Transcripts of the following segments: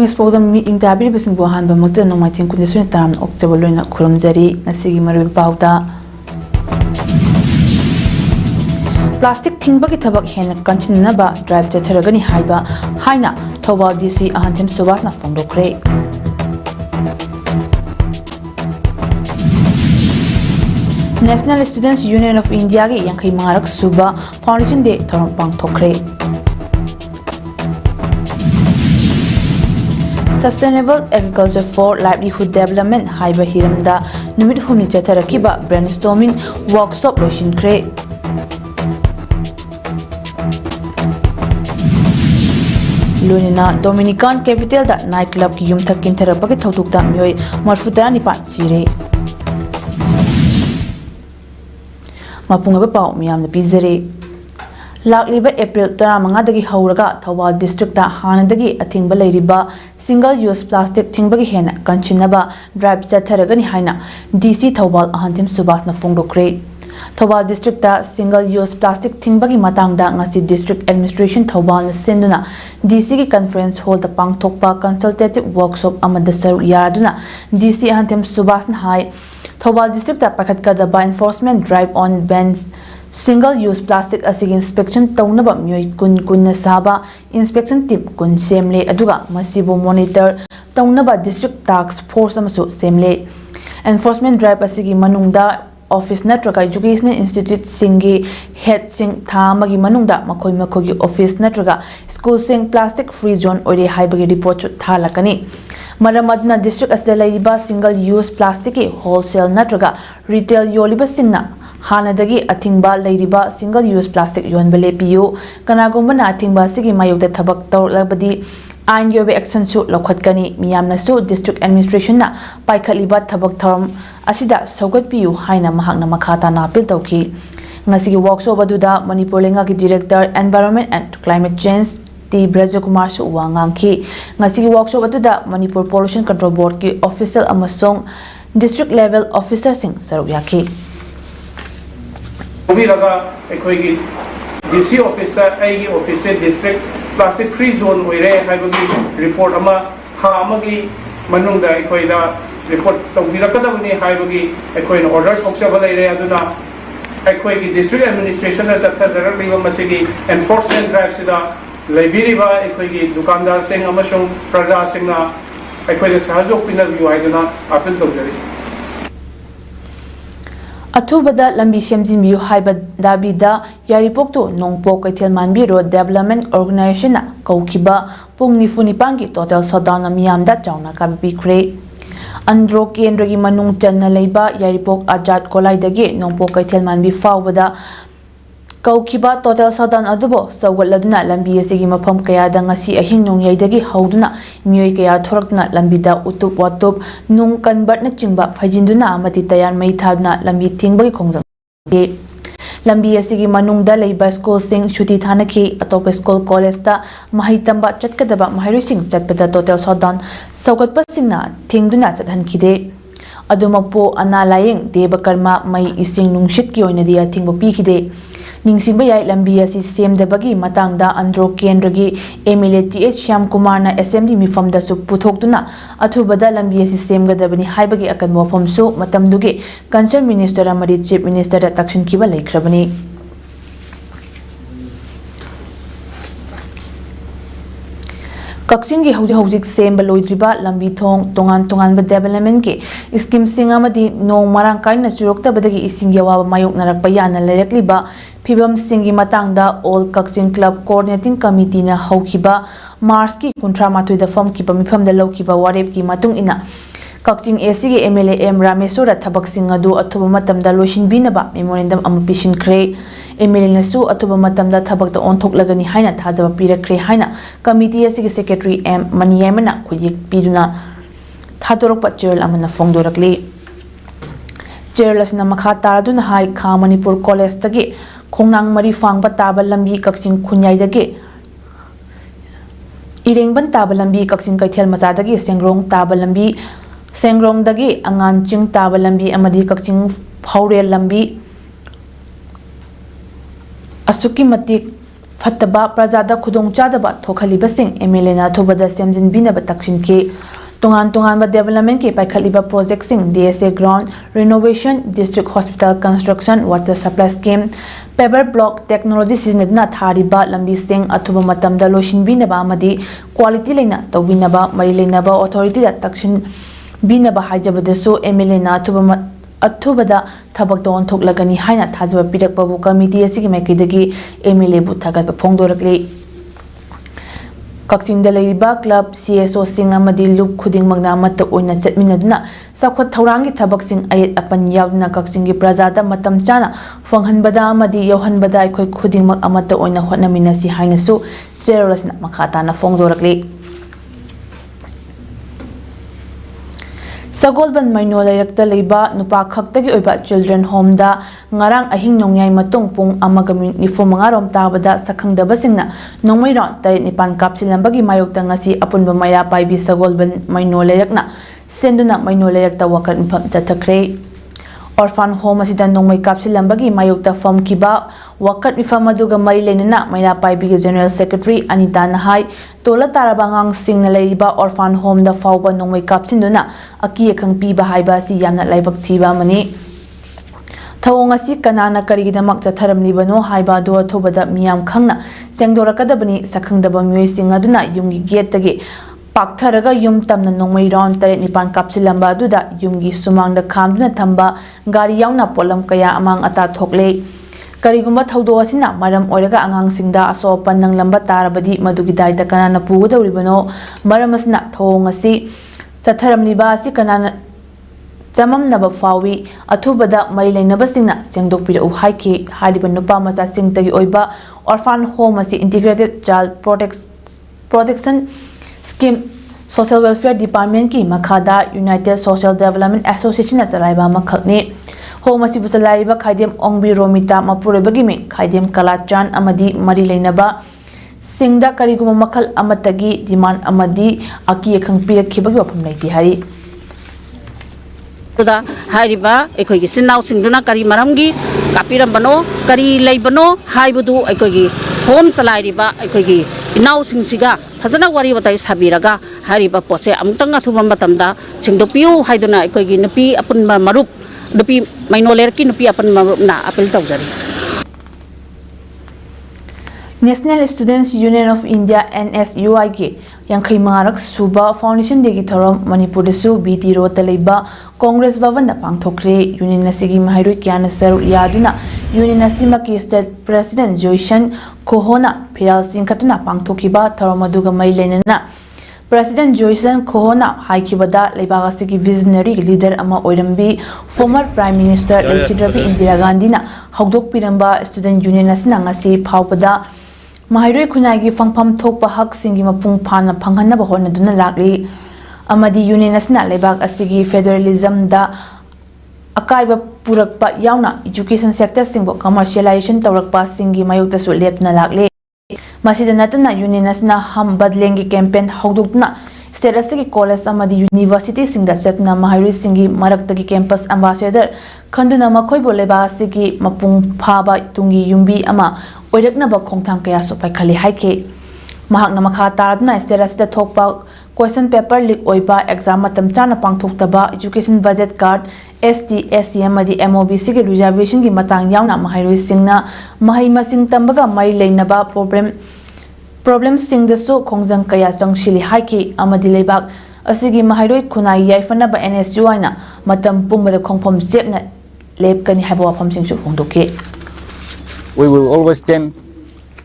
News PAODAM meeting tabi bising buhan ba magta no maiting kundisyon taram October loina khurumjari ngasigi marubin pauda plastic thingba ki thabak hen kanchinna ba drive chacharagani haiba haina Thobal DC ahanthim subas na phongdokre National Students Union of India ge yankai marak suba foundation day tharong pangthokre Sustainable Agriculture for Livelihood Development haiba hiramda numit humni chatharakiba brainstorming workshop loishinkre Lunina Dominican capital da nightclub ki yumthak kintarapagi thautukta myoi marfutara nipan sire mapunga ba pau miyamna pizare Lakliba April 15 dagi hauraga Thobal district da hanadagi athingba leiriba single use plastic thingbagi hena kanchinaba drive chatharagani haina DC Thobal ahanthim subas na phongdokre Thobal district da single use plastic thingbagi matangda ngasi district administration Thobal na senduna DC ki conference hall da pangthokpa consultative workshop amada saru yaduna DC ahanthim subas na hai Thobal district da pakhatkadaba enforcement drive on bans Single-use plastic asig inspection taunaba miyoi kun na saba inspection team kun semle aduga masibu monitor taunaba district task force amasu semle enforcement drive asigi manungda office natraga educational institute singi head sing thamagi manungda makoi office natraga school sing plastic free zone ore haibagi report thalakani maramadna district asda laiba single use plastic wholesale natraga retail yoliba singna Hanadagi athingba leiriba single use plastic yonba lepiyo kanagomba na athingba sigi mayokda thabak tawlabadi ain yobe action su lokhatkani miyamna su district administration na paikhaliba thabak tharam asida sogat piyu haina mahakna makhata na appeal tawki ngasigi workshop aduda Manipur lenga ki director environment and climate change T Brajakumar su wangangki ngasigi workshop aduda Manipur pollution control board ki official amasong district level officer sing saruyaki We have a DC office, office district plastic free zone. We have report ama hamagi manungda ekoida report to birakadabni haibagi ekoina order observable aduna ekoigi district administration as athazarak liba masigi enforcement drive sida library ba ekoigi dukandar sing amasung praja singna ekoida sahajok pinavyu haiduna appeal tawjari Athubada lambi semjimiyu haiba dabida yaripoktu nongpok kaithel manbi road development organization na kaukiba pung nifunipangi total shutdown amiyamda chauna kabikre andro kendragi manung channa leiba yaripok ajat kolaidagi nongpok kaithel manbi fawbada kaukiba total shutdown adubo sawgatladuna lambi asigi mafam kayada ngasi ahing nongyaidagi hauduna miyoi kaya thorakna lambida utup watup nung convert na chingba phajinduna amati tayar mai thadna lambi thingbagi khongjang lambi asigi manungda leiba school sing shuti thanaki atop school college ta mahitamba chatkadaba mahiru sing chatpada total shutdown sawgatpa singna thingduna chathankhide adumapo analayeng debakarma mai ising nungshit ki oinadi athingbo pikide Ningsingba yai lambi asi semdabagi matangda andro kendragi MLA TH Shyam Kumar na assembly mifamda su puthokduna athubada lambi asi semgadabani haibagi akan mofamsu matamdugi concerned minister amadi chief minister da takshin kiba laikhrabani Kaksingi hojik semba loidriba lambi thong tongan ba development ke scheme sing amadi no marang kaina churokta badagi ising yawa mayok narak bayana lerekliba Pibam Singi Matangda All Kaksin Club Coordinating Committee na haukiba Mars ki kuntra matui da form ki pamifam da laukiba warep ki matung ina Kaksin ACG MLA M Ramesora thabak singadu athuba matam da loishin binaba memorandum amapishin kre MLA nasu athuba matam da thabak da onthok lagani haina thajaba pirakre haina committee ACG secretary M Maniyamana khuyik piduna thadorok pachel amana phongdorakli Chairlasna makha taraduna hai kha Manipur college tagi Khongnang mari fangba taba lambi kaksin khunyai dage irengban taba lambi kaksin kaithel macha dage sengrong taba lambi sengrong dage angan ching taba lambi amadi kaksin phaure lambi asuki matik ꯐꯠꯇꯕ ꯄ꯭ꯔꯖꯥꯗ ꯈꯨꯗꯣꯡꯆꯥꯗꯕ ꯊꯣꯛꯍꯜꯂꯤꯕꯁꯤꯡ MLA ꯑꯊꯨꯕꯗ ꯁꯦꯝꯖꯤꯟꯕꯤꯅꯕ ꯇꯛꯁꯤꯟꯈꯤ तोंगान development की पाइखलिबा project DSA ground renovation district hospital construction water supply scheme paper block technology सिजनदना थारिबा लंबी सिंह अथुबा मतमदा लोशिनबीनबा अमदी क्वालिटी लेना तौबीनबा मरी लेनबा अथॉरिटी दा तक्सिन बीनबा हाइजबदसु MLA ना अथुबदा थबक तो ओंथोकलगनी हाइना थाजबा पिरकपबु कमिटी असिगी मैकिदगी MLA बु थागत फोंगदोरकले कक्सिंग क्लब CSO सिंह लूप खुदिंगमगना मत ओइना चटमिनदुना सखोत थौरांगी थबकसिंग अयत अपन यावना कक्सिंग की प्रजादा मतम चाना फंगहनबदा अमदी यौहनबदा अखोय खुदिंगमग अमत ओइना होटनमिनसी हाइनसु चेरोलसना मखाताना फोंगदोरकले सगोलबन मैनो लेरक्ता लेबा नुपा खक्तगी ओइबा चिल्ड्रन होम दा ngarang ahing nongyai matung pung amaga nifu mangarom tabada sakhangdabasingna nongmai ron tari nipan kapsilambagi mayokta ngasi apunba maya paibi sagolban maino lerakna senduna maino lerakta wakar infam chathakre orphan home asida nongmai kapsilambagi mayokta fam kiba wakar ifam aduga mari lenana maya paibi general secretary Anita Nahai tola tarabangang singna leiba orphan home da fawba nongmai kapsinduna aki ekhang piba haiba si yamna laibak thiba mani थवोंग असि कनाना करिगिदमक चथरमलिबनो हाइबा दो अथोबदा मियाम खंगना सेंगदोरकदबनी सखंगदब म्युइसिंग अदुना युमगी गेटतगे पाक्थरगा yum तमना नोंमै round तरे निपान कापसिलंबा अदुदा युमगी सुमांगदा खामदुना थंबा गाड़ी यावना pollen कया among अता थोकले करिगुंबा थौदो असिना मरम ओइरगा आंगांगसिंगदा असोपन नंगलंबा तारबदी मदुगी दायदा कनाना पुगदौरिबनो मरम असना थवोंग असि चथरमलिबा असि कनाना चमम नब फावी अथुबदा मरी लेनबसिंगना सेंगदोकपिरउ हाइके हारिबा नुपा मचा सिंगतगी ओइबा ऑर्फन होम असि integrated child protection scheme social welfare department की मखादा यूनाइटेड सोशल डेवलपमेंट एसोसिएशन चलाइबा मखकने होम असि बुचलाइबा खाइदेम ओंगबी रोमिता मपुरेबगी में खाइदेम कलाचान अमदी मरी लेनबा सिंगदा करिगुम मखल अमतगी डिमांड अमदी अकी एखंग पिरखिबगी वफम लेति हारी हाइरिबा एखोगी सिनाव सिंगदुना करी मरमगी कापिरमबनो करी लेबनो हाइबदु एखोगी होम चलाइरिबा एखोगी इनाव सिंगसिगा फजना वारी बताइ साबिरगा हाइरिबा पोसे अमुतंग अथुबा मतमदा सिंगदोपियु हाइदुना एखोगी नुपी अपन मरुप नुपी माइनोलेर की नुपी अपन मरुपना अपील तौजरी national students union of India NSUI के यांखई मारक सुबा फाउंडेशन देगी थरम मणिपुर दसु बीटी रोड तलेबा कांग्रेस भवन दा पांगथोखरे यूनियन नसिगी महाइरोय क्यान सरु यादुना यूनियन नसिमा की स्टेट प्रेसिडेंट जोइशन खोहोना फिराल सिंखतुना पांगथोखिबा थरम अदुगा मै लेनना प्रेसिडेंट जोइसन खोहोना हाइखिबदा लेबागासिगी विजनरी लीडर अमा ओइरंबी फॉर्मर प्राइम मिनिस्टर लेखिद्रबी इंदिरा गांधीना हौदोक पिरंबा स्टूडेंट यूनियन नसिना ngasi फावपदा महाइरोय खुनाइगी फंगफम थोकपा हक सिंगी मपुंग फाना फंगहनबा होनदुना लागली अमदी यूनियन नसिना लेबाग असिगी फेडरलिज्म दा अकाइबा पुरकपा यावना एजुकेशन सेक्टर सिंगबो कमर्शियलाइजेशन तौरकपा सिंगी मायोक्तसु लेपना लागले मसीदा नतना यूनियन नसिना हम बदलेंगी कैंपेन हौदुकना स्टेट असगी कॉलेज अमदी यूनिवर्सिटी सिंगदा चतना महाइरोय सिंगी मरक्तगी कैंपस एम्बेसडर खंदुना मखोइबो लेबा असिगी मपुंग फाबा तुंगी युंबी अमा ओइरकनबा खोंथांग कया सो पाइखले हाइके महाकना मखा तारदना स्टेट असदा थोकपा क्वेश्चन पेपर लीक ओइबा एग्जाम मतम चाना पांगथोक्तबा education budget card ST SC अमदी MOBC के रिजर्वेशन की मतंग यावना महाइरोय सिंगना महै मसिंग तंबगा मई लेनबा प्रॉब्लम सिंगदसु खोंजंग कया चंगशिली हाइके अमदी लेबाक असिगी महाइरोय खुनाई याइफनबा NSUI ना मतम पुंबदा खोंफम सेपना लेपकनी हाबो वफम सिंगसु फोंदोके We will always stand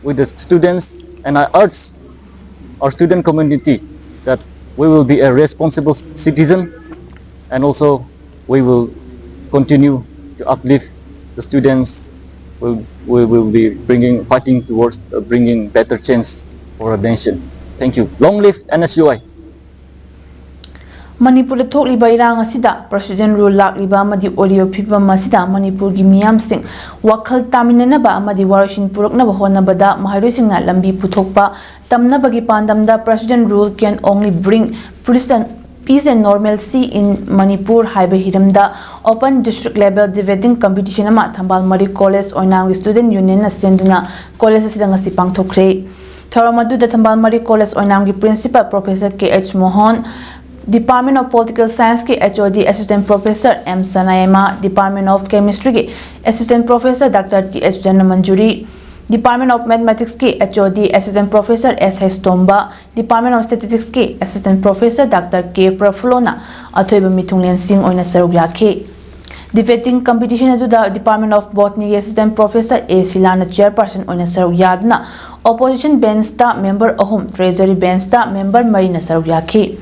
with the students, and I urge our student community that we will be a responsible citizen, and also we will continue to uplift the students. We will be fighting towards bringing better chance for our nation. Thank you. Long live NSUI. Manipur थोकलिबा इरांग असिदा president rule लाक्लिबा अमदी ओडियो फिबम असिदा मणिपुर की मियाम सिंह वखल तामिननबा अमदी वारसिन पुरकनबा होनबदा महाइरोयसिंगना लंबी पुथोकपा तमनबगी पांदमदा president rule can only bring Peace and Normalcy in Manipur haiba hiramda Open District Level Debating Competition ama Thambal Mari College Oinam Student Union na senduna college asida ngasi pangthokre. Thoram aduda Thambal Mari College Oinam gi Principal Professor K.H. Mohan, Department of Political Science के HOD Assistant Professor M. Sanayama, Department of Chemistry के Assistant Professor Dr. T.H. Janamanjuri, Department of Mathematics के HOD Assistant Professor S.H. Tomba, Department of Statistics के Assistant Professor Dr. K. Prafulona, अथोइबा मिथुंगलेन सिंह ओइना सरुक याखे. Debating competition aduda Department of Botany Assistant Professor A. Silana Chairperson oina saruk yadna, Opposition Bench ta member ahum, Treasury Bench ta member marina saruk yakhe.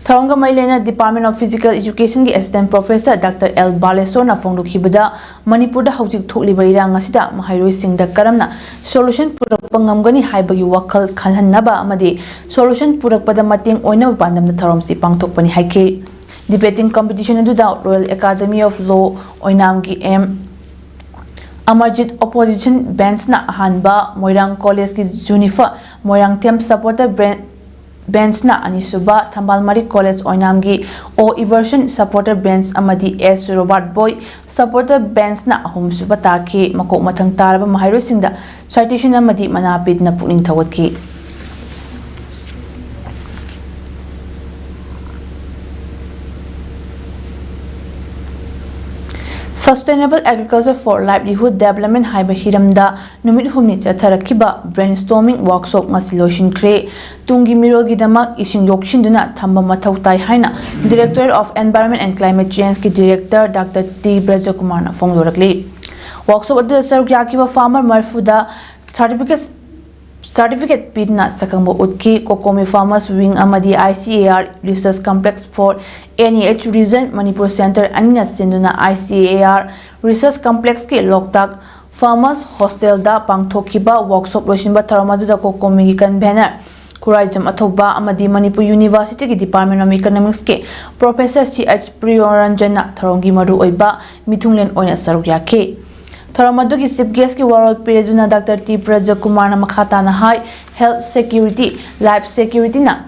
Tharonga Mailena Department of Physical Education ki Assistant Professor Dr. L. Balesor na phongdukhibada Manipur da hawjik thokliba irang asida mahairoi singda karamna solution purakpa ngamgani haibagi wakhal khalhannaba amadi solution purakpada mating oina bandamna tharomsi pangthokpani haike. Debating competition aduda Royal Academy of Law oinamgi M. Amarjit Opposition Bench na ahanba Moirang College ki Junifa Moirang Tem Supporter Bench na Anisuba Thambal Mari College Oinamgi O Eversion Supporter Bench amadi S. Robert Boy Supporter Bench na ahum suba taki makok matang taraba mahairo singda citation amadi manapit na puning thawatki. Sustainable Agriculture for Livelihood Development haiba hiramda numit humni chatharakiba brainstorming workshop ngasi loishinkre tungi mirol gidamak ising yokshinduna thamba mathau tai haina Director of Environment and Climate Change ki Director Dr. T. Brajakumar na phongdorakli. Workshop adu saruk yakiba farmer marfuda certificate pidna sakangbo utki Kokomi Farmers Wing amadi ICAR Research Complex for NEH Region Manipur Center anina senduna ICAR Research Complex ke Loktak Farmers Hostel da pangthokiba workshop loishinba tharamadu da Kokomi gi convener Kuraijam Athoba amadi Manipur University ki Department of Economics ke Professor C.H. Priyoranjana tharongi maru oiba mithunglen oina saruk yakhe. Tharamadu ki chief guest ki world perioduna Dr. T. Brajakumar na makhata na high health security, life security na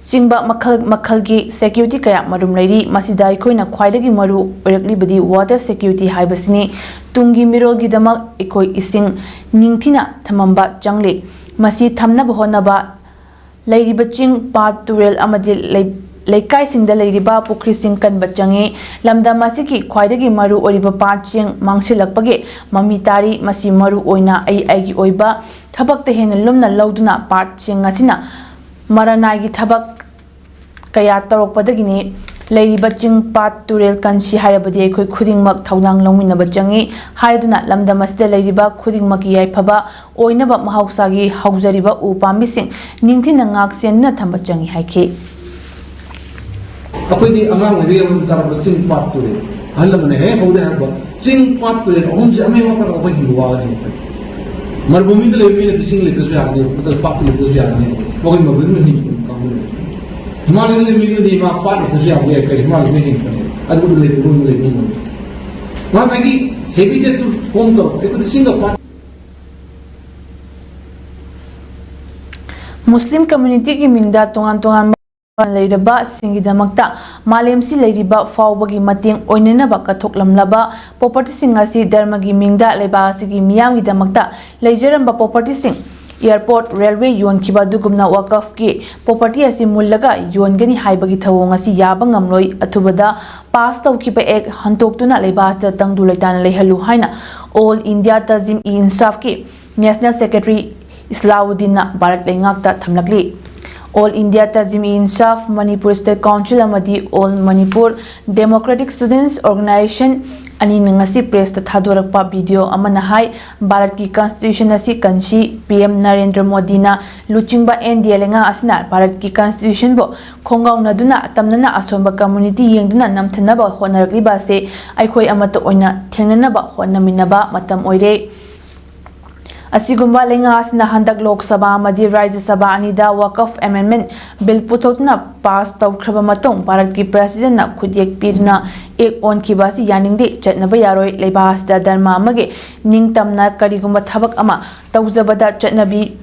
chingba makhal ki security kaya marum lairi masida ikoi na khwaidagi maru oirakli badi water security haibasini tungi mirol gi damak ikoi ising ningthina thamamba changle masi thamna bahonaba lairi baching pat turel amadi Laikai sing da lairiba pukri sing kan bachangi lamda masiki khwaidagi maru oriba panching mangsilakpage mami tari masi maru oina ai oiba thabak te hen lumna lauduna panching asina maranai gi thabak kaya tarokpadagini lairiba ching pat turel kansi harabadi khoi khudingmak thaunang longmina bachangi haiduna lamda masida lairiba khudingmak yai phaba oina ba mahausagi haujariba upami sing ningthina ngak senna thambachangi haike. Apoi amang dia mentar bersing pat tu le, halam mana hau dah apa, sing pat tu le, orang si amai apa apa hidup ni. Marbumi tu le mila sing le tu siapa ni, betul pat le tu siapa ni, pokok marbumi ni kamu le. Himalaya le mila ni mak pat le tu siapa ni, kerana Himalaya ni, aku tu le. Mak bagi habitat tu home tu, itu sing pat. Muslim community ki mingda tongan Lairaba Singidamakta Malemsi Lairiba Fawbagi Mating Oinenaba Kathoklamlaba Property Singasi Dharmagi Mingda Lebasigi Miyam Gidamakta Laijaramba Property Sing Airport Railway Yon Kiba Dugumna Wakaf ki Property asi Mulaga Yon Gani Haibagi Tawongasi Yabangamloi Atubada Pass Tawkiba Egg Hantoktuna Lebasta Tangdulatana Lehalu Haina All India Tazim Insaf ki National Secretary Islauddin Bharat Lengakta Thamlakli All India Tazim Insaf Manipur State Council amadi All Manipur Democratic Students Organization ani ngasi press ta thadorakpa video amana hai Bharat ki constitution asi kanchi PM Narendra Modi na luchingba NDA lenga asina Bharat ki constitution bo khongaw na duna tamnana asomba community yengduna namthana ba honarakli ba se aikhoi amata oina thengnana ba honaminaba matam oire Asigumba lenga asina handak Lok Sabha amadi Rajya Sabha anida Wakaf Amendment Bill puthokna pass tawkhraba matong Bharat ki President na khudyak piduna ek on kibasi yaningde chatnaba yaroi lebas da dharma amage ningtamna karigumba thabak ama tawjabada chatnabi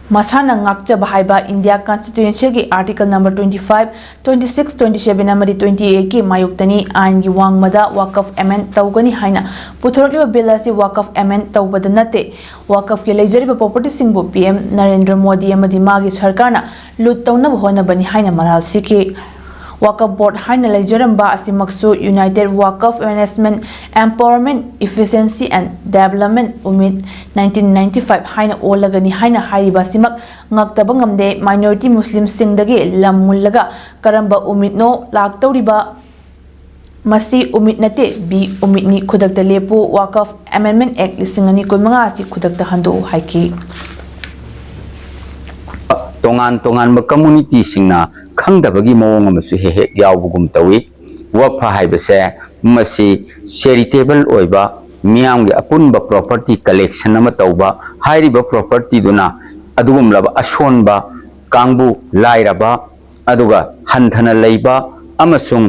Masana ngakchaba haiba India Constitution ki article number 25, 26, 27 amadi 28 ki mayuktani ain gi wangmada Waqf amend tawgani haina puthorokliba bill asi Waqf amend tawbada nate Waqf ki leijariba property singbu PM Narendra Modi amadi magi sarkarna lut tawnaba honabani haina maral siki Waqf board haina leijaramba asimaksu United Waqf Management Empowerment Efficiency and Development Umid 1995 haina olagani haina hariba simak ngaktaba ngamde minority Muslim singdagi lamullaga karamba umid no laktawriba masi umid nate bi umid ni khudakta lepu Waqf Amendment Act 2015 asi khudakta handu haiki tongan ba community singna khangdabagi mawong amasu he yawbugum tawi waqfa haibase masi charitable oiba miyamgi apunba property collection ama tawba hairiba property duna adugum laba ashonba kangbu lairaba aduga hanthana leiba amasung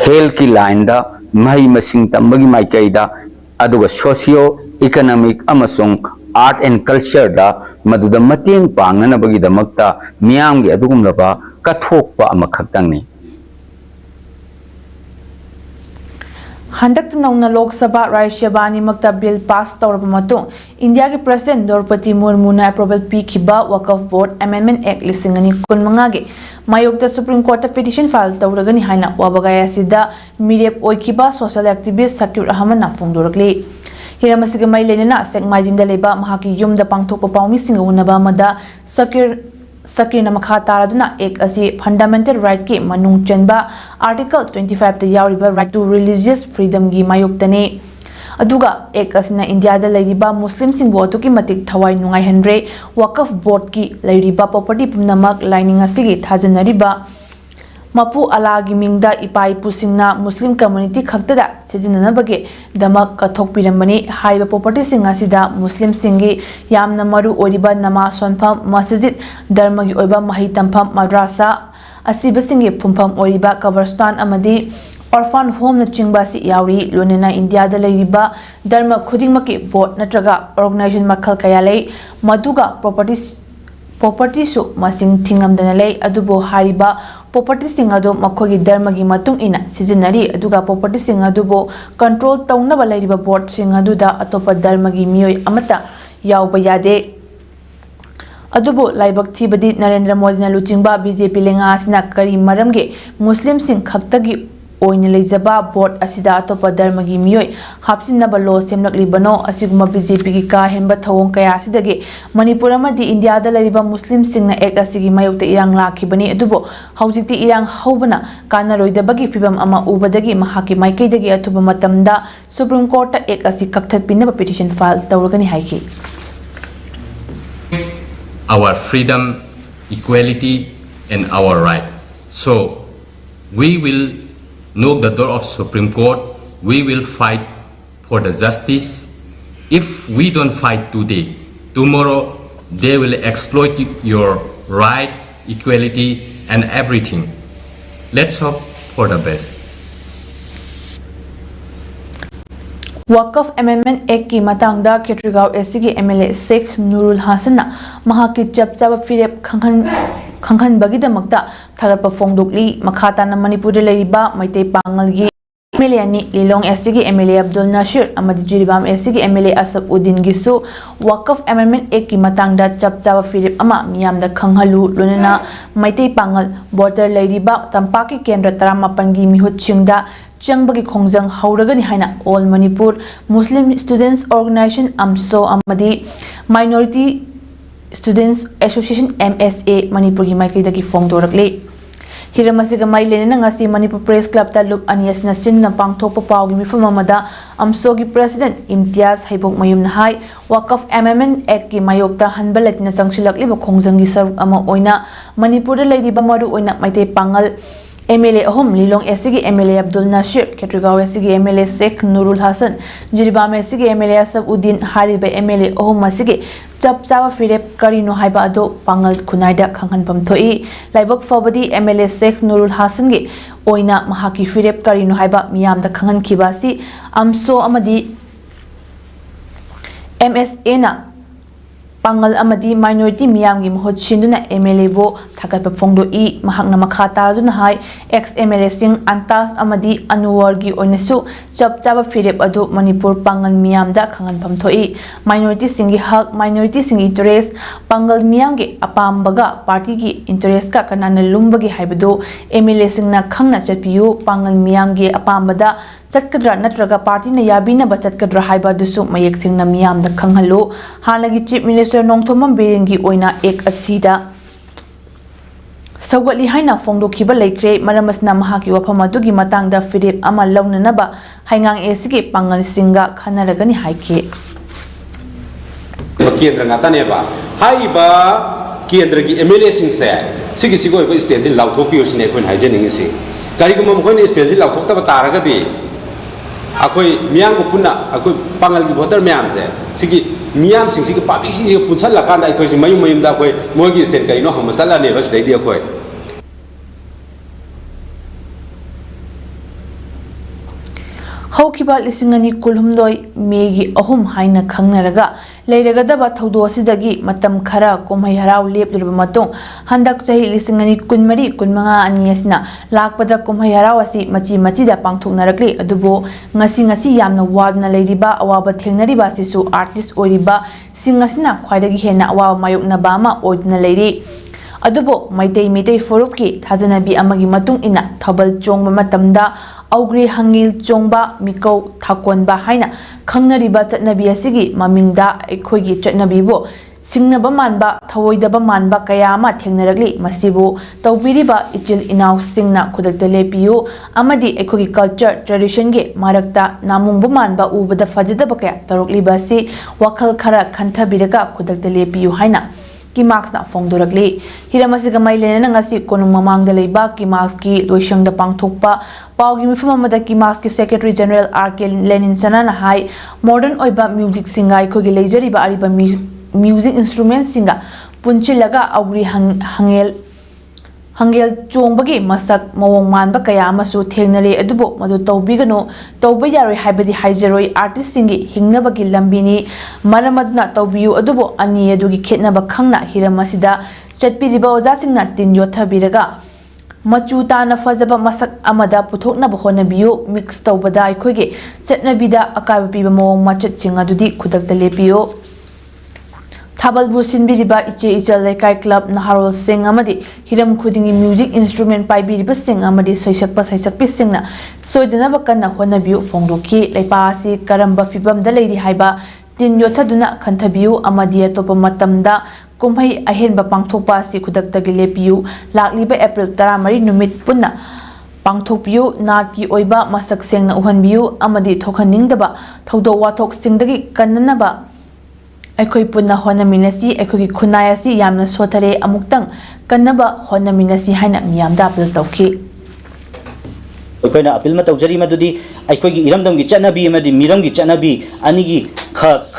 health ki line da mai masing tambagi maikaida aduga socio economic amasung art and culture da maduda mateng pangnana bagi damakta miyamgi adugum laba kathokpa amakhaktangni Handak nauna Lok Sabha Rajya Sabha animakta bill pass tawraba matung India ki President Draupadi Murmu na approval pikiba Waqf Board Amendment Act 2015 ge mayokta Supreme Court petition file tawragani haina wabagaya sida mirep oikiba social activist Sakir Ahmad na fongdorakli Hiramasiga mai lenena sek majinda leba mahaki yumda pangthokpa pawmi singa unaba mada Sakir na makha taraduna ek asi fundamental right ki manung chenba article 25 ta yawriba right to religious freedom gi mayoktane aduga ek asina India da leiriba Muslim sing bo to ki matik thawai nungai henre Waqf board ki leiriba property pumnamak lining asigi thajanariba Mapu alagi mingda ipai pusingna Muslim community khaktada sejinanabage damak kathok pirambani haiba property singa sida Muslim singi yamna maru oriba namaz sonpham masjid dharmagi oiba mahi tampham madrasa asiba singi phumpham oriba kabarstan amadi orphan home na chingba si yauri lonena India da leiriba dharma khudingmaki board natraga organization makhal kaya lei maduga property su masing thingamdana lei adubo hariba property sing adu makhogi dharma gi matung ina sijinari aduga property sing adubo control tawnaba leiriba board sing aduda atopa dharma gi miyoi amata yawba yade adubo laibak thibadi Narendra Modi na luchingba BJP lenga asina kari maramge Muslim sing khaktagi oin leijaba board asida atopa dharma gi miyoi hapsinaba law semlaklibano asiguma BJP gi ka henba thawong kaya asidage Manipur amadi India da lariba Muslim singna ek asigi mayokta irang lakhibani adubo haujikti irang haubana kana roidabagi fibam ama ubadagi mahaki maikaidagi athuba matamda Supreme Court ta ek asi kakthat pinaba petition file tawragani haiki our freedom, equality and our right. So we will knock the door of Supreme Court. We will fight for the justice. If we don't fight today, tomorrow they will exploit your right, equality and everything. Let's hope for the best. Waqf Amendment Act ki matangda Ketrigao SC MLA Sheikh Nurul Hasan na mahaki chapchaba firep khanghan bagidamakta thagatpa fongdokli makhata na Manipur de leiriba maitei pangal gi MLA ni Lilong SC MLA Abdul Nasir amadi Jiribam SC MLA Asaf Uddin gisu Waqf Amendment Act ki matangda chapchaba firep ama miyamda khanghalu lonena maitei pangal border leiriba tampaki kendra 18 gi mihut chingda changbagi khongjang hauragani haina All Manipur Muslim Students Organization AMSO amadi Minority Students Association MSA Manipur gi maikaidagi fongdorakle Hiramasiga mai lenena ngasi Manipur Press Club ta lup anias na sinna pangthokpa pawgi mifam amada AMSO gi President Imtiaz Haibok Mayum na hai Waqf Amendment Act ki mayokta hanbalatina changsilakliba khongjang gi saruk ama oina Manipur da leiriba maru oina maitei pangal MLA ahom Lilong SC MLA Abdul Nasir Ketrigao SC MLA Sheikh Nurul Hasan Jiribam SC MLA Asaf Uddin hariba MLA ahom masigi chapchawa firep karino haiba ado pangal khunaida khanghanpam thoi laibak fabadi MLA Sheikh Nurul Hasan gi oina mahaki firep karino haiba miyamda khanghan khibasi AMSO amadi MSA na Pangal amadi minority miyamgi mahut shinduna MLA bo thakatpa phongdoi mahakna makha taraduna hai ex MLA sing Antas amadi Anuwar gi oinasu chap chaba firep adu Manipur Pangal miyamda khanganpham thoi minority singi hak minority singi interest Pangal miyamgi apambaga party gi interest ka kanana lumbagi haibadu MLA singna khangna chatpiyu Pangal miyamgi apambada चटकद्रा नत्रगा party ने याबीना बचतकद्रा हाइबा दुसु मयेक सिंगना मियाम द खंगहलो हानगी चीफ मिनिस्टर नोंगथोमम बेरेंगी ओइना एक असीदा सौगली हाइना फोंदोखिबा लेख्रे मरमसना महाकी वफम अदुगी मतंगदा फिरेप अमा लौननबा हाइंगांग एसिगे पांगल सिंगा खनरगनि हाइके केंद्र ngataनेबा हाइबा केंद्र की एमएलए सिंगसे सिगी सिगो स्टेट जि लाउथोपियो सिने कोइन हाइजेनिंग सि कारिगुम मखोइन स्टेट जि लाउथोक्तबा तारगदि अखोई मियाम को पुन्ना अखोई पांगल की वोटर मियाम से सिगी मियाम सिंग सिगी पाब्लिक सिंग सिगी पुछल लकांदा अखोई सि मयु मयुम दा अखोई मोगी स्टेट करिनो हम मसला ने बस दैदी अखोई हौखिबा लिसिंगनी कुलहुमदोय मेगी अहुम हाइना खंगनरगा लेरगदबा थौदो सिदगी मतम खरा कोमहै हराव लेपलिरबा मतों हंदक चही लिसिंगनी कुनमरी कुनमंगा अनि असना लाकपदा कोमहै हराव असि मची मचीदा पांगथोकनरकले अदुबो ngasi ngasi yamna wadna leiriba awaba thengnariba sisu artist oiriba singasina khwaidagi hena awaba mayokna bama oidna leiri अदुबो Meitei Meitei फोरुपकी थाजनबी अमगी मतुंग इना थबल चोंगबा मतमदा औग्रे हंगिल चोंगबा मिकौ थाकोनबा हाइना खंगनरिबा चटनबी असिगी ममिंगदा अखोइगी चटनबीबो सिंगनबा मानबा थवोइदबा मानबा कयामा थेंगनरगली मसिबो तौबिरिबा इचिल इनाउ सिंगना खुदक्ता लेपियो अमदी अखोइगी कल्चर ट्रेडिशन गे मारक्ता नामुंगबा मानबा उबदा फजदबा कया तरुकलिबा सि वखल खरा खंथबिरगा खुदक्ता लेपियो हाइना किमार्क्सना फोंदोरगले हिरमसिगा माइलेना ngasi konung mamangda leiba किमार्क्स की लोइशंगदा पांगथोकपा पाउगी मिफम अमदा किमार्क्स की सेक्रेटरी जनरल आरके लेनिन सनाना high modern ओइबा music सिंगाई खोगी लेजरिबा Ariba music instrument सिंगा पुंचिलगा औग्री हंगेल चोंबगी मसक मवोंग मानबा कया अमसु थेंगनरे अदुबो मदु तौबिगनो तौबा यारोय हाइबदी हाइजरोय आर्टिस्ट सिंगी हिंगनबगी लंबिनी मरमदना तौबियु अदुबो अनि अदुगी खेतनबा खंगना हिरमसिदा चटपिरिबा ओजा सिंगना तिन योथबिरगा मचु ताना फजबा मसक अमदा पुथोकनबा होनबियु मिक्स तौबदा अखोइगे चटनबिदा अकाबा पिबा मवोंग मचत सिंगा दुदी खुदक्ता लेपियो थाबलबु सिनबिरिबा इचे इचल लेकाय क्लब नहारोल सिंग अमदी हिरम खुदिंगी म्यूजिक इंस्ट्रूमेंट पाइबिरिबा सिंग अमदी सैसकपा सैसकपि सिंगना सोइदनबा कन्ना होनबियु फोंदोकी लेपासी करंबा फिबमदा लेरि हाइबा तिन योथदुना खंथबियु अमदी अतोप मतमदा कुमहै अहेनबा पांगथोकपा सि खुदक्तगी लेपियु लाक्लिबा अप्रैल 13 नुमित पुन्ना पांगथोकपियु नाट की ओइबा मसक सेंगना उहनबियु अमदी थोखनिंगदबा थौदो वाथोक सिंगदगी कन्ननबा अखोई पुन्ना होनमिनसी अखोगी खुनाय असि यामना सोथरे अमुक्तंग कन्नबा होनमिनसी हाइना मियामदा अपील तौखि अखोइना अपील म तौजरी मदुदी अखोगी इरमदमगी चनबी अमदी मिरमगी चनबी अनिगी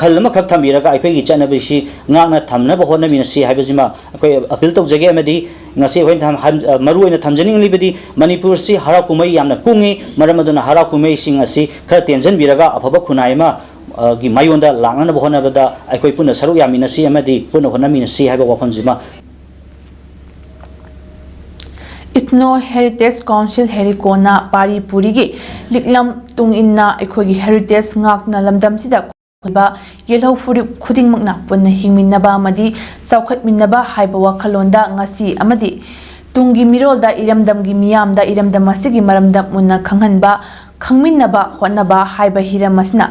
खलम खक थमिरगा अखोगी चनबी सि ngakna thamnaba होनमिनसी हाइबजिमा अखोई अपील तौजगे अमदी ngasi होइन tham मरुइना थमजनिंग लिबदी मणिपुर सि हरा कुमै यामना कुंगी मरमदुना हरा कुमै सिंग असि खर टेंशन बिरगा अफबा खुनायमा की मायोंदा लांगना होनबदा अखोई पुना सरुक यामिनसी अमदी पुना होनमिनसी हाइबा वफमजिमा इथनो हेरिटेज काउंसिल हेरिकोना पारी पुरीगी लिकलम तुंग इन्ना अखोगी heritage ngakna lamdamsida ba yelhau furi khudingmakna punna hingminnaba amadi saukhatminnaba haiba wakhalonda ngasi amadi tungi mirolda iramdamgi miyamda iramdam asigi maramda munna khanghanba khangminnaba hotnaba haiba hiramasna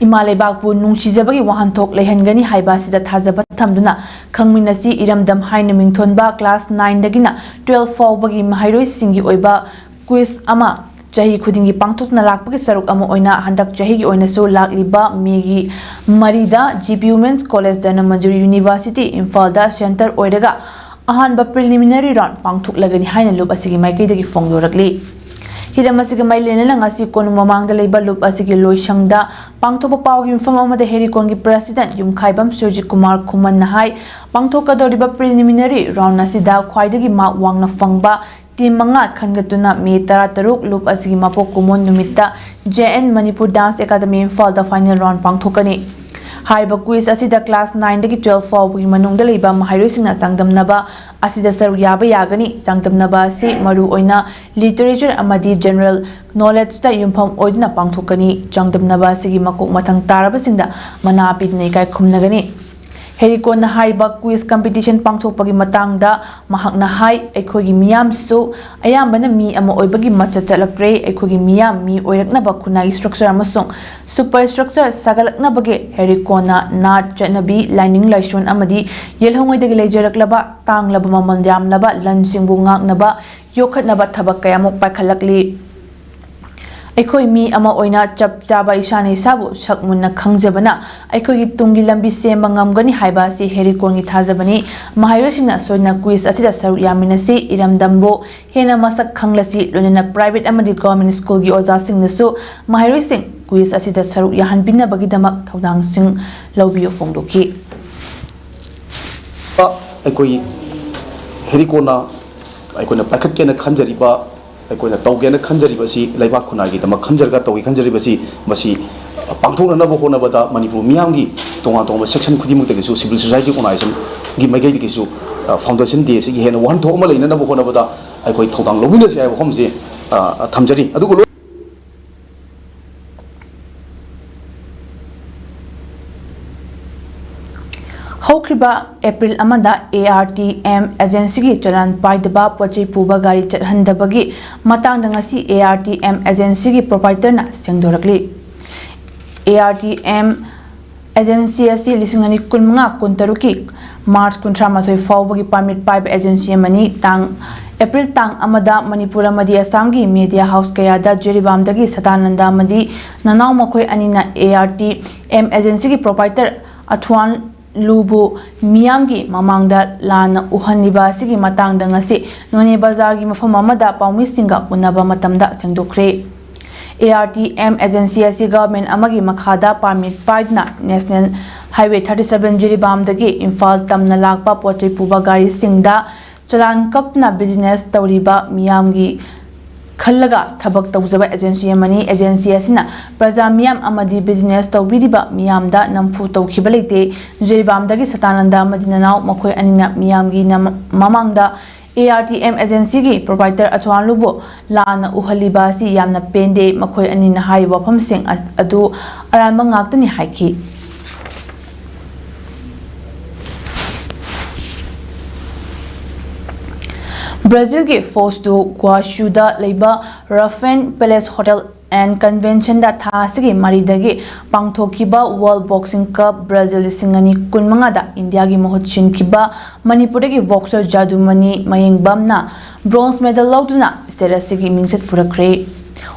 इमालेबाकु नुंसिजबगी वहानथोक लेहनगनी हाइबा सिदा थाजबा थमदुना खंगमिनसी इरमदम हाइन मिंगथोनबा class 9 दगिना 12 फाउबगी महाइरोय सिंगी ओइबा quiz अमा चाही खुदिंगी पांगथोकना लाकपगी सरुक अमा ओइना हंदक चाहीगी ओइनासो लाकलिबा मेगी मरीदा जीपी वुमेन्स कॉलेज दना मंजूरी यूनिवर्सिटी इम्फालदा सेंटर ओइरगा अहानबा प्रिलिमिनरी राउंड पांगथोकलगनी हाइन लुप असिगी माइकैदगी फोंगदोरकली हिरमसिगा माइलेना ngasi konu mamangda leiba loop asigi loisangda pangthopa pawgi mfam amada herikon gi president yumkhaibam surji kumar khuman nahai pangthoka doriba preliminary round asida khwaidagi ma wangna fangba team manga khangatuna me 13 loop asigi mapok kumon numitta JN Manipur Dance Academy Imphal da final round pangthokani Hariba quiz asida class 9 dagi 12 fawgi manungda leiba mahairosingna changdamnaba asida saru yaba yagani changdamnaba si maru oina literature amadi general knowledge ta yumpham oidna pangthokani changdamnaba sigi makok mathang tarabasingda mana pidnei kai khumnagani Herikon na hariba quiz competition pangthokpagi matangda mahakna hai aikhogi miyam su ayambana mi ama oibagi machatchalakre aikhogi miyam mi oiraknaba khunai structure amasung superstructure sagalaknabage herikona na chanabi lining laishon amadi yelhongoidagi leijaraklaba tanglaba mamal yamlaba lansingbu ngaknaba yokhatnaba thabak kayamuk paikhalakli Aikoi mi ama oina chap chaba isani sabu sakmunna khangjabana aikoi tungi lambi semba ngamgani haiba si herikon gi thajabani mahairosingna soina quiz asida saru yaminasi iramdambo hena masak khanglasi lonena private amadi government school gi oja singnasu mahairosing quiz asida saru yahan binna bagi damak thodang sing lawbiyo fongdoki aikoi herikona aikona pakat kena khanjariba ꯑꯩꯈꯣꯏꯅ ꯇꯧꯒꯦꯅ ꯈꯟꯖꯔꯤꯕꯁꯤ ꯂꯩꯕꯥꯛ ꯈꯨꯟꯅꯥꯏꯒꯤꯗꯃꯛ ꯈꯟꯖꯔꯒ ꯇꯧꯒꯦ ꯈꯟꯖꯔꯤꯕꯁꯤ ꯃꯁꯤ ꯄꯥꯡꯊꯣꯛꯅꯅꯕ ꯍꯣꯠꯅꯕꯗ ꯃꯅꯤꯄꯨꯔ ꯃꯤꯌꯥꯝꯒꯤ ꯇꯣꯉꯥꯟ ꯇꯣꯉꯥꯟꯕ ꯁꯦꯛꯁꯟ ꯈꯨꯗꯤꯡꯃꯛꯇꯒꯤꯁꯨ ꯁꯤꯚꯤꯜ ꯁꯣꯁꯥꯏꯇꯤ ꯑꯣꯔꯒꯅꯥꯏꯖꯦꯁꯟꯒꯤ ꯃꯥꯏꯀꯩꯗꯒꯤꯁꯨ ꯐꯥꯎꯟꯗꯦꯁꯟ ꯗꯦ ꯑꯁꯤꯒꯤ ꯍꯦꯟꯅ ꯋꯥꯍꯟꯊꯣꯛ ꯑꯃ ꯂꯩꯅꯅꯕ ꯍꯣꯠꯅꯕꯗ ꯑꯩꯈꯣꯏ ꯊꯧꯗꯥꯡ ꯂꯧꯃꯤꯟꯅꯁꯤ ꯍꯥꯏꯕ ꯋꯥꯐꯝꯁꯤ ꯊꯝꯖꯔꯤ ꯑꯗꯨꯒ Hokriba April amada ARTM agency gi chalan paidaba pochai puba gari chathandabagi matangda ngasi ARTM agency gi proprietor na sengdorakli ARTM agency asi lisingani kulmanga kuntaruki March 13 fawbagi permit pipe agency mani tang April tang amada Manipur amadi Assam gi media house kaya da jeribamdagi satananda amadi nanaw makhoi anina ARTM agency gi proprietor Athwan Lubu Miyamgi Mamangda Lana Uhaniba Sigi Matangda ngasi Noni Bazargi mafam amada Paumi Singa Unaba Matamda Sengdokre ARTM agency asi government amagi makhada permit paidna National Highway 37 Jiribamdagi Imphal Tamna Lakpa Pochai Puba Gari Singda Chalan Kakna business Tauriba Miyamgi Khallaga thabak tawjaba agency amani agency asina praja miyam amadi business tawbiriba miyamda namfu tawkhiba leite jeribamdagi satananda madinanaw makhoi anina miyamgi mamangda ARTM agency gi proprietor Athwan Lubu lana uhaliba si yamna pende makhoi anina hari wafam sing adu aramba ngaktani haiki Brazil ke force to Guashuda Leba Rafen Palace Hotel and Convention da thasigi maridagi pangthokiba World Boxing Cup Brazil singani kunmanga da India gi mohot chinkiba Manipur gi boxer Jadumani Mayengbamna bronze medal lauduna sterasigi mingset purakre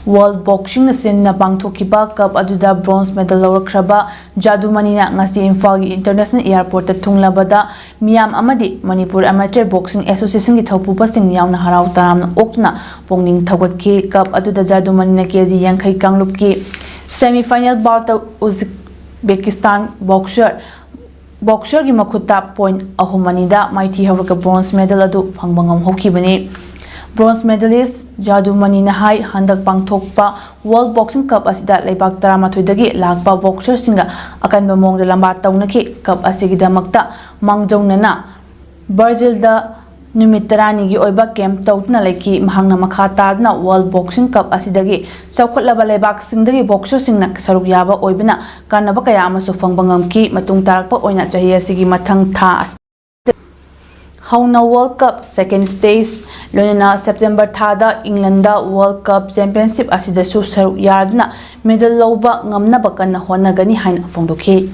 World Boxing Sin na pangthokiba cup aduda bronze medal lawrkraba Jadumani na ngasi Imphal International Airport ta thunglabada miyam amadi Manipur Amateur Boxing Association gi thopupa sing yauna harau taramna okna pongning thawatki cup aduda Jadumani na keji yankhai kanglup ki semi final bout Uzbekistan boxer gi makhuta point ahumanida maithi hawraka bronze medal adu phangbangam hokibani Bronze medalist Jadumani Nahai handak pangthokpa World Boxing Cup asida leibak 13 dagi lakpa boxer singa akan bamong lamba tawnaki cup asigidamakta mangjongnana Brazil da numit 30 gi oiba camp tawtna leki mahangna makha tarna World Boxing Cup asidagi chawkhotlaba leibak singdagi boxer singna saruk yaba oibna kanaba kaya amasu fangbangam ki matung tarakpa oina chahi asigi mathang tha Hauna World Cup second stage Lonena September thada England da World Cup Championship asida su saru yardna medal lawba ngamna bakanna honagani hain fongdoki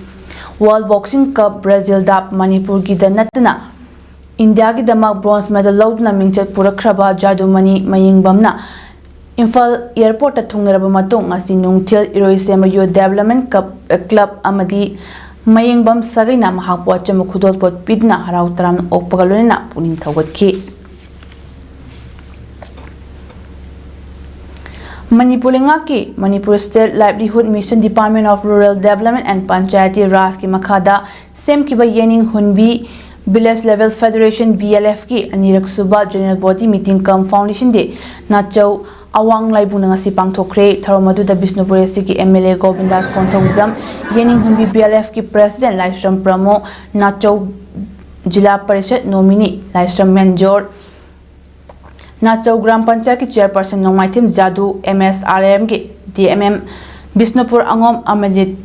World Boxing Cup Brazil da Manipur gi da natna India gi damak bronze medal lawdna mingchet purakraba Jadumani Mayengbamna Imphal Airport ta thungraba matung asi nungthil Iroisema Youth Development Club amadi Mayengbam Sagaina Mahapwa Chamukhudot Pot Pidna Harau Taram Okpagalona Punin Thawatki Manipur State Livelihood Mission Department of Rural Development and Panchayati Raj ki Makhada Sem Kiba Yening Hunbi Village Level Federation BLF ki Anirak Suba General Body Meeting Cum Foundation Day Nachau awang laibuna ngasi pangthokre tharom aduda Bisnupur SC MLA Govindas Konthojam Yening Hunbi BLF ki President Laisram Pramo Nachau Jila Parishad nominee Laisram Menjor Nachau Gram Panchayat ki Chairperson Nongmaitim Jadu MSRM ki DMM Bisnupur Angom Amajit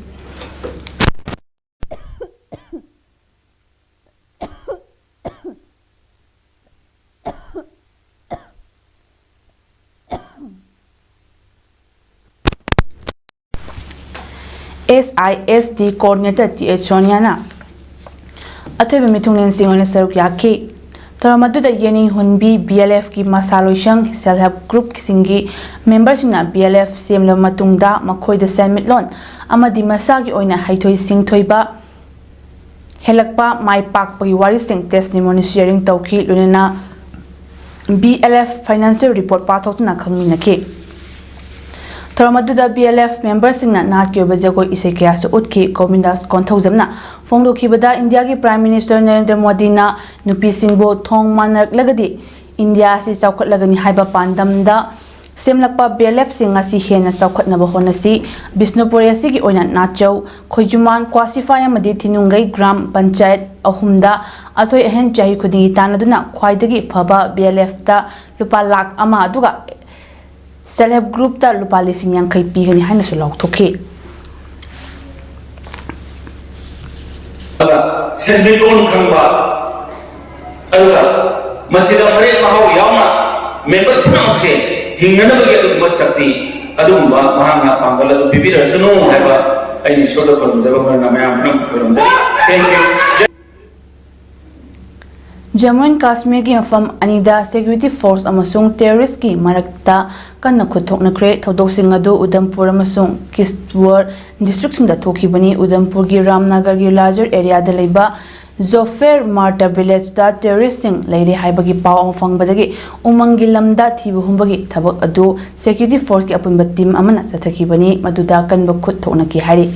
SISD coordinator TH Soniana Atwe Mitunglen Singona Saruk Yaki Taramadu da Yening Hunbi BLF ki Masaloishang Self Help Group Singi members na BLF Semla Matungda Makoy de San Mitlon Amadi Masagi Oina Haitoi Sing Toiba Helakpa Mai Pak Pagi Warising testimony sharing Tauki Lunena BLF financial report Patok na Kangminaki Taramadu BLF members in Nat Kyobajago Isekias Utki Govindas Konthojamna Fondo Kibada India ki Prime Minister Narendra Modi na Nupi Singbo Thong Manak Lagadi India si Saukhat Lagani Haiba Pandam da Semlakpa BLF Singa si Hena Saukhat Nabahona si Bisnupur SC ki Oina Nachau Khojuman Kwasifaya Madi Tinungai Gram Panchayat Ahumda Athoi Ehen Chahi Khudi Tanaduna Khwaidagi Phaba BLF ta Lupa Lakh Ama aduga Self Help Group ta lupa lising yang kai pigani haina su lauk thoki Sendikon khangba alga masida mare mahau yauna member puna se hingana bagi adu masakti adu ba mahanga pangala bibira sunu haiba aini sodo kon jaba kon namaya pun kon thank you Jammu and Kashmir ki mafam anida security force amasung terrorist ki marakta kanna khuthokna kre thodok sing adu Udhampur amasung Kishtwar district sing da thokibani Udhampur gi Ramnagar gi larger area da leiba Zofer Marta village da terrorist sing leire haibagi paw amfang badagi umangi lamda thibu humbagi thabak adu security force ki apunba team amana sathakibani maduda kanba khuthokna ki hari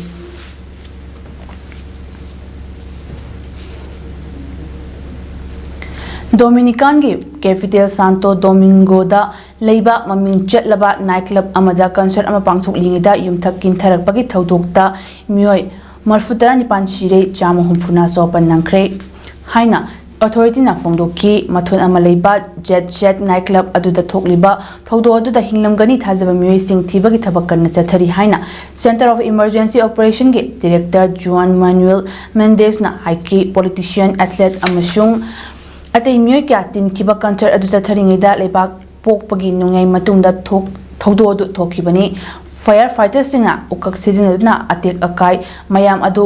Dominican ki capital Santo Domingo da leiba maming chetlaba night club amada concert ama pangthok lingida yumthak kin tharak pagi thodok ta mioi marfutara nipan shire chama humfuna sopan nangkre haina authority na fongdoki mathun ama leiba jet night club aduda thokliba thodo aduda hinglam gani thajaba mioi sing thibagi thabak kan chathari haina Center of Emergency Operation ki director Juan Manuel Mendez na haiki politician athlete amasung Atay miyoy kya tin kiba concert adu chatharingida leibak pokpagi nungai matungda thodo adu thokibani firefighters singa ukak sizinaduna atek akai mayam adu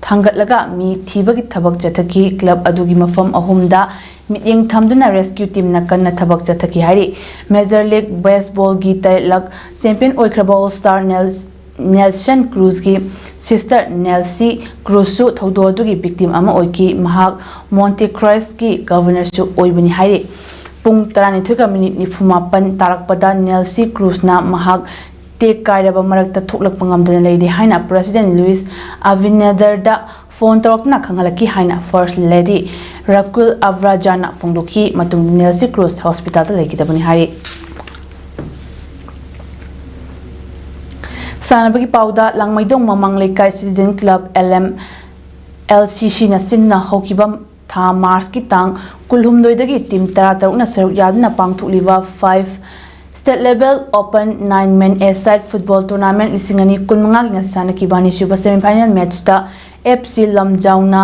thangatlaga mi thibagi thabak chathaki club adugi mafam ahumda mityeng thamduna rescue team na kanna thabak chathaki hari Major League Baseball gi tailak champion oikraba all star Nelson Cruz ki sister Nelsie Cruz su thodo adugi victim ama oiki mahak Monte Cruz ki governor su oibani haire pung 12 nifumapan tarakpada Nelsie Cruz na mahak take kairaba marakta thoklak pangamdana leide haina President Luis Abinader da phone torokna khangalaki haina First Lady Rakul Avrajana fongdoki matung Nelsie Cruz hospital ta lekidabani haire Sanabagi pauda langmaidong mamang lekai citizen club LCC na sinna hokibam tha Mars ki tang kulhumdoidagi team tarataruk na saruk yadna pangthukliwa 5 state level open 9 men A-side football tournament lisingani kunmanga gi ngasana kibani suba semi-final match ta FC Lamjauna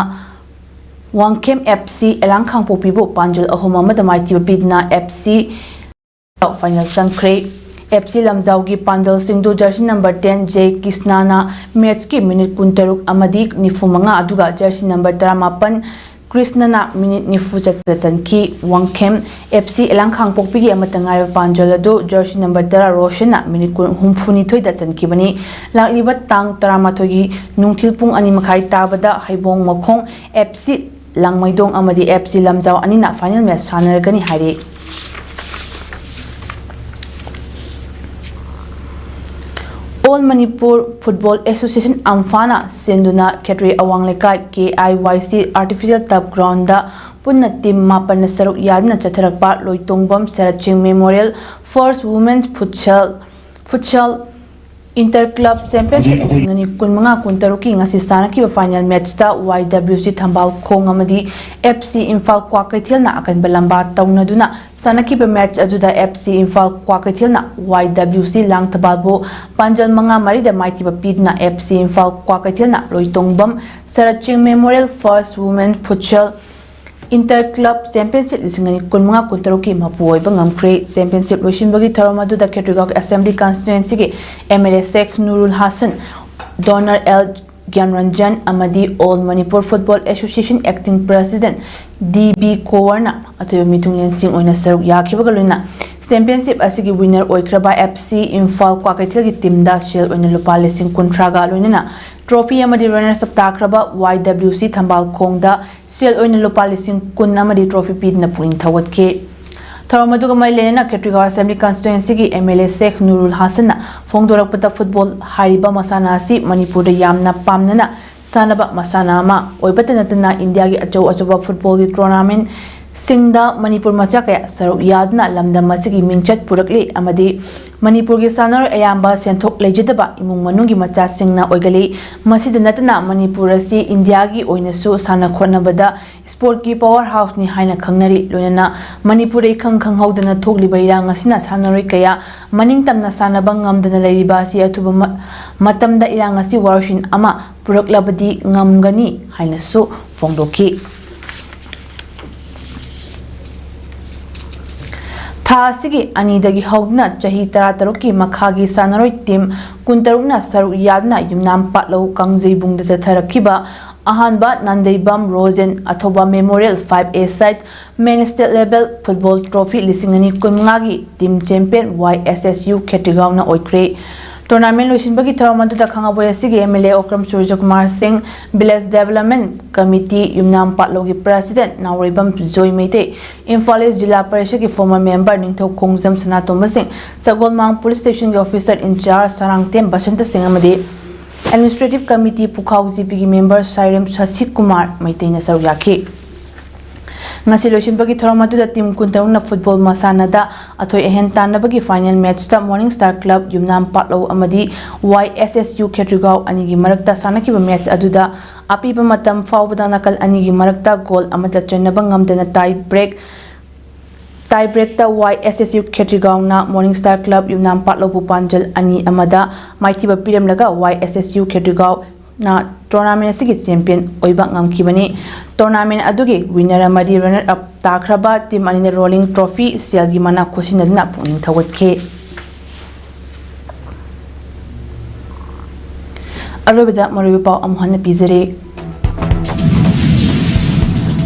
Wangkem FC elangkhang popibu panjul ahom amada maiti bidna FC final sankre FC Lamjaugi Pandal Singdu jersey number 10 J Kisnana match ki minute kuntaruk amadi nifumanga aduga jersey number 18 Krishnana minute nifu chatpachan ki Wangkem FC elangkhang pokpigi amatangai Panjal adu jersey number 10 Roshana minute humfuni thoida chankibani lakliba tang 13 gi nungthil pung ani makhai tabada haibong makhong FC Langmaidong amadi FC Lamjau anina final match sanaragani hari All Manipur Football Association Amfana Senduna Ketri Awang Lekai KIYC Artificial Turf Ground da punna team mapan saruk yadna chatharakpa loitongbam seraching memorial first women's futsal Interclub Championship isingani kunmanga kuntaruki ngasi sanaki final match ta YWC Thambal Khong amadi FC Imphal Kwakaithilna akan balamba taunaduna sanaki ba match aduda FC Imphal Kwakaithilna YWC Langthabalbo Panjal manga mari da maiti ba pidna FC Imphal Kwakaithilna loitongbam Saraching Memorial First Women Futsal Interclub Championship isingani kunmanga kuntaruki mapuoi bangamkre championship loisinbagi tharamadu da Ketrigao Assembly Constituency ge MLA Sheikh Nurul Hassan Donor L Gyanranjan Amadi All Manipur Football Association Acting President DB Kowarna atoy mitunglen sing oina saruk yakhibagaluna championship asigi winner oikraba FC Imphal Kwakaithil gi team da shell oina lupa lesing kontraga loinana trophy amadi runners up takraba YWC Thambal Khong da shell oina lupa lesing kun amadi trophy pidna puring thawatke Tharamaduga Mailena Ketrigao Assembly Constituency gi MLA Sheikh Nurul Hassan Fongdorakpata football hariba masana asi Manipur da yamna pamnana sanaba masana ma oibatanatana India gi achau football gi tournament Singda Manipur Machakaya Saruk Yadna Lamda Masigi Mingchat Purakli Amadi Manipur gi Sanar Ayamba Senthok Lejidaba Imung Manungi Macha Singna Oigali Masida Natana Manipur asi India gi Oinasu Sana Khonabada Sport ki powerhouse ni haina khangnari loinana Manipur ei khang haudana thokli bairang asina sanaroi kaya maning tamna sanaba ngamdana leiriba si atuba matamda irang asi warushin ama puraklabadi ngamgani haina su fongdoki Thasigi anidagi haugna chahi tarataruki makhagi sanaroi team kuntarukna saruk yadna yumnam patlo kangjei bungda chatharakhiba ahanba Nandaibam Rosen athoba Memorial 5A site main state level football trophy lisingani kumngagi team champion YSSU Ketrigao na oikre tournament loisinbagi tharamadu da khangaboy asigi MLA Okram Surjakumar Singh Village Development Committee Yumnam Patlogi President Nauribam Joy Meite Imphal East Jilla Parishad ki former member Ningthau Khongjam Sanatomba Singh Sagolmang Police Station ki officer in charge Sarangtem Basanta Singh amadi Administrative Committee Pukhau GP ki member Sairem Sasi Kumar Meite na saru yakhi ngasi loisinbagi tharamadu da team kuntaruna football masanada athoi ehen tanabagi final match ta Morning Star Club Yumnam Patlo amadi YSSU Ketrigao anigi marakta sanakiba match aduda apiba matam faubada nakal anigi marakta goal amata chenaba ngamdana tie break ta YSSU Ketrigao na Morning Star Club Yumnam Patlo Pupanjal ani amada maitiba piramlaga YSSU Ketrigao na tournament asigi champion oiba ngamkibani tournament adugi winner amadi runner up takraba team anina rolling trophy selgi mana khosinadna puning thawatke arobida mariba paw amhana pizare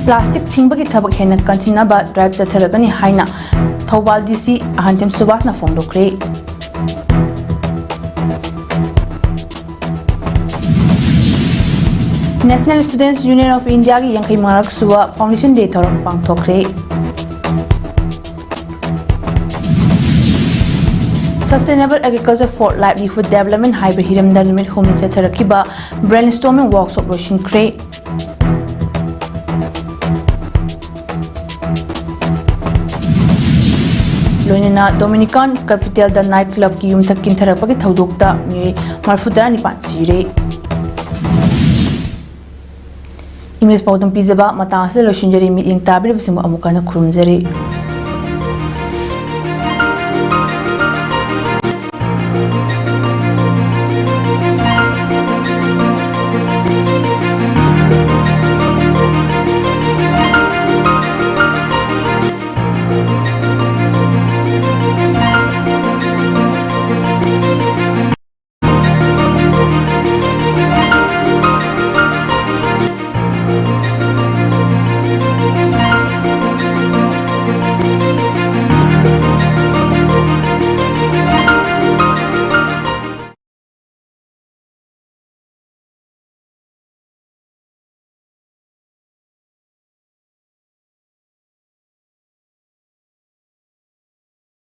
plastic thingbagi thabak hena kansinaba drive chatharagani haina Thobal DC ahantem subasna fongdokre National Students Union of India ki Yankai Marak Suwa Foundation Day thoram pangthokre Sustainable Agriculture for Livelihood Development haiba hiramda limit homing chatharakiba brainstorming workshop loishin kre loinena Dominican Capital da night club ki yumthak kintharakpagi thodokta mi marfudara ni panchire Image PAODAM pizaba matasa lo shinjari meeting tabir bisim amukana khurumjari